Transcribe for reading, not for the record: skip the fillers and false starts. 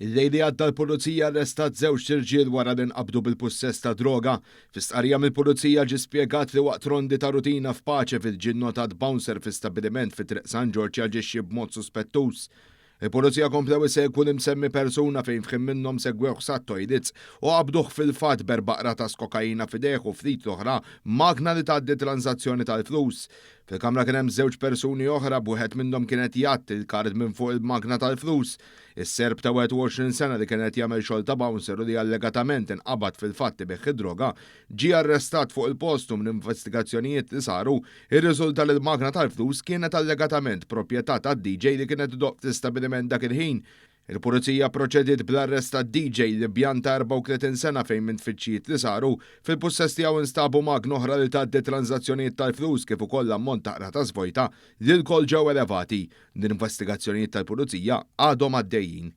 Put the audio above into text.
Il-lejl għadda l-Pulizija arrestat żewġ irġiel wara li nqabdu bil-possess ta' droga. Fi stqarrija mill-Pulizija ġie spjegat li waqt rondi ta' rutina f'Paċeville ġie nnotat bouncer fi stabbiliment fi triq San Ġorġ jaġixxi b'mod suspettuż. Il-Pulizija komplew isegwu l-imsemmi persuna fejn fħim minnhom segwew sattojditz u qabduh fil-fatt berbaqra ta' kokaina f'idejh u ftit oħra magna li tgħaddi transazzjoni tal-flus. Fil-kamra kien hemm żewġ persuni oħra b'wieħed minnhom kienet jgħatti l-kard minn fuq il-magna tal-flus. Is-serb ta' 21 sena li kienet jagħmel xogħol ta' bouncer u li allegatament inqabad fil-fatt ibeħħ id-droga ġie arrestat fuq il-post minn investigazzjonijiet li saru irriżulta li l-magna tal-flus kienet allegatament proprjetà tad-DJ li kienet doq fl-istabbiliment dak il-ħin. Il-Pulizija proċediet bl-arrest tad-DJ li bjan ta' 34 sena fejn minn tfittxijiet li saru fil-possess tiegħu instabu magna oħra li tgħaddi transazzjonijiet tal-flus kif ukoll ammont taqra ta' svojta li l-kol ġew elevati. L-investigazzjonijiet tal-Pulizija għadhom għaddejjin.